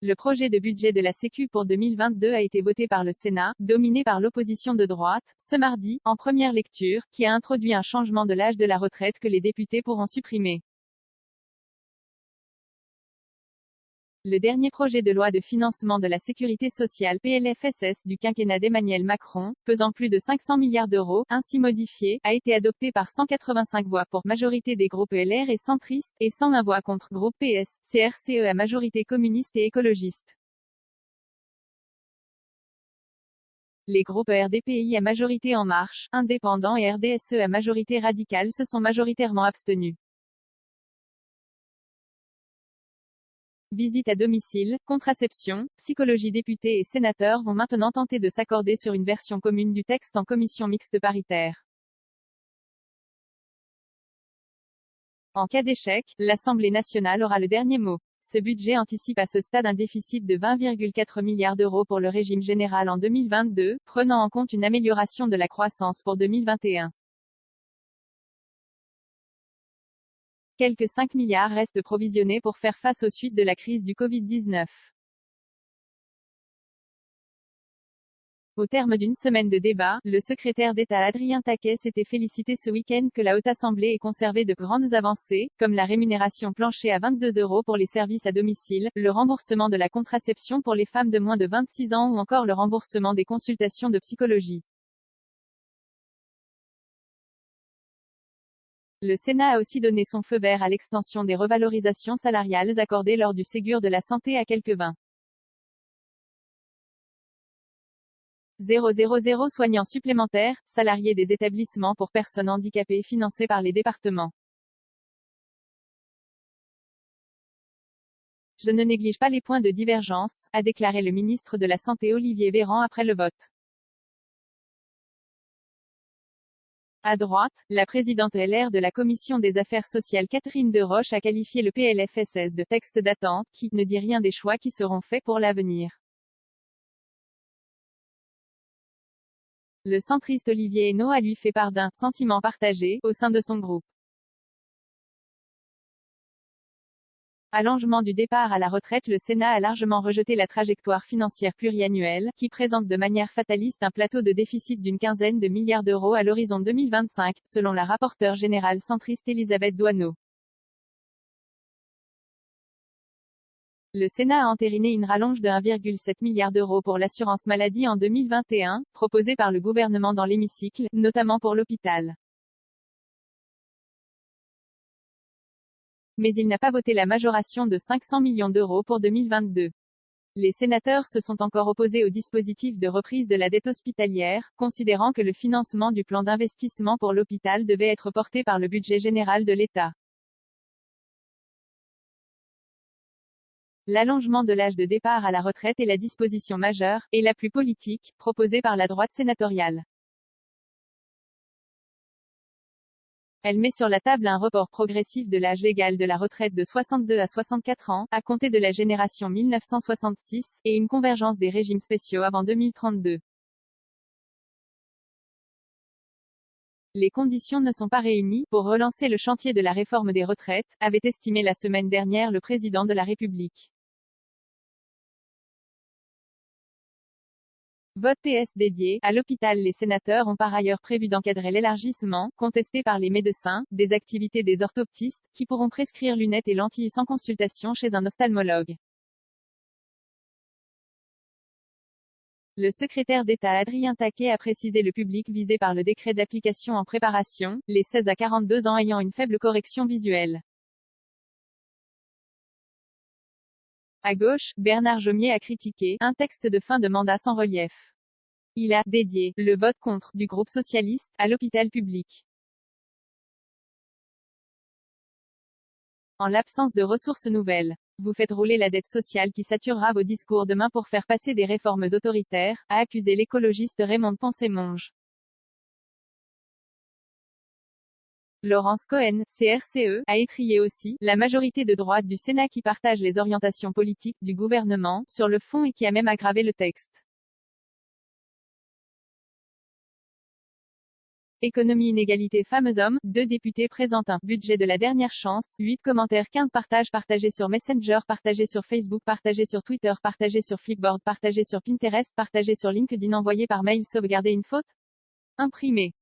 Le projet de budget de la Sécu pour 2022 a été voté par le Sénat, dominé par l'opposition de droite, ce mardi, en première lecture, qui a introduit un changement de l'âge de la retraite que les députés pourront supprimer. Le dernier projet de loi de financement de la sécurité sociale PLFSS du quinquennat d'Emmanuel Macron, pesant plus de 500 milliards d'euros, ainsi modifié, a été adopté par 185 voix pour majorité des groupes LR et centristes, et 120 voix contre groupe PS, CRCE à majorité communiste et écologiste. Les groupes RDPI à majorité En Marche, indépendants et RDSE à majorité radicale se sont majoritairement abstenus. Visite à domicile, contraception, psychologie. Députés et sénateurs vont maintenant tenter de s'accorder sur une version commune du texte en commission mixte paritaire. En cas d'échec, l'Assemblée nationale aura le dernier mot. Ce budget anticipe à ce stade un déficit de 20,4 milliards d'euros pour le régime général en 2022, prenant en compte une amélioration de la croissance pour 2021. Quelques 5 milliards restent provisionnés pour faire face aux suites de la crise du Covid-19. Au terme d'une semaine de débats, le secrétaire d'État Adrien Taquet s'était félicité ce week-end que la Haute Assemblée ait conservé de grandes avancées, comme la rémunération planchée à 22 € pour les services à domicile, le remboursement de la contraception pour les femmes de moins de 26 ans ou encore le remboursement des consultations de psychologie. Le Sénat a aussi donné son feu vert à l'extension des revalorisations salariales accordées lors du Ségur de la santé à quelques 20 000 soignants supplémentaires, salariés des établissements pour personnes handicapées financés par les départements. Je ne néglige pas les points de divergence, a déclaré le ministre de la Santé Olivier Véran après le vote. À droite, la présidente LR de la Commission des Affaires sociales Catherine Deroche a qualifié le PLFSS de texte d'attente, qui ne dit rien des choix qui seront faits pour l'avenir. Le centriste Olivier Henno a lui fait part d'un « sentiment partagé » au sein de son groupe. Allongement du départ à la retraite. Le Sénat a largement rejeté la trajectoire financière pluriannuelle, qui présente de manière fataliste un plateau de déficit d'une quinzaine de milliards d'euros à l'horizon 2025, selon la rapporteure générale centriste Elisabeth Doineau. Le Sénat a entériné une rallonge de 1,7 milliard d'euros pour l'assurance maladie en 2021, proposée par le gouvernement dans l'hémicycle, notamment pour l'hôpital. Mais il n'a pas voté la majoration de 500 millions d'euros pour 2022. Les sénateurs se sont encore opposés au dispositif de reprise de la dette hospitalière, considérant que le financement du plan d'investissement pour l'hôpital devait être porté par le budget général de l'État. L'allongement de l'âge de départ à la retraite est la disposition majeure, et la plus politique, proposée par la droite sénatoriale. Elle met sur la table un report progressif de l'âge légal de la retraite de 62 à 64 ans, à compter de la génération 1966, et une convergence des régimes spéciaux avant 2032. Les conditions ne sont pas réunies pour relancer le chantier de la réforme des retraites, avait estimé la semaine dernière le président de la République. Vote PS dédié. À l'hôpital. Les sénateurs ont par ailleurs prévu d'encadrer l'élargissement, contesté par les médecins, des activités des orthoptistes, qui pourront prescrire lunettes et lentilles sans consultation chez un ophtalmologue. Le secrétaire d'État Adrien Taquet a précisé le public visé par le décret d'application en préparation, les 16 à 42 ans ayant une faible correction visuelle. À gauche, Bernard Jomier a critiqué un texte de fin de mandat sans relief. Il a dédié le vote contre du groupe socialiste à l'hôpital public. En l'absence de ressources nouvelles, vous faites rouler la dette sociale qui saturera vos discours demain pour faire passer des réformes autoritaires, a accusé l'écologiste Raymond Poncet-Monge. Laurence Cohen, CRCE, a étrillé aussi la majorité de droite du Sénat qui partage les orientations politiques du gouvernement sur le fond et qui a même aggravé le texte. Économie inégalité femmes-hommes, 2 députés présentent un budget de la dernière chance, 8 commentaires 15 partages partagés sur Messenger partagés sur Facebook partagés sur Twitter partagés sur Flipboard partagés sur Pinterest partagés sur LinkedIn envoyé par mail sauvegarder une faute imprimé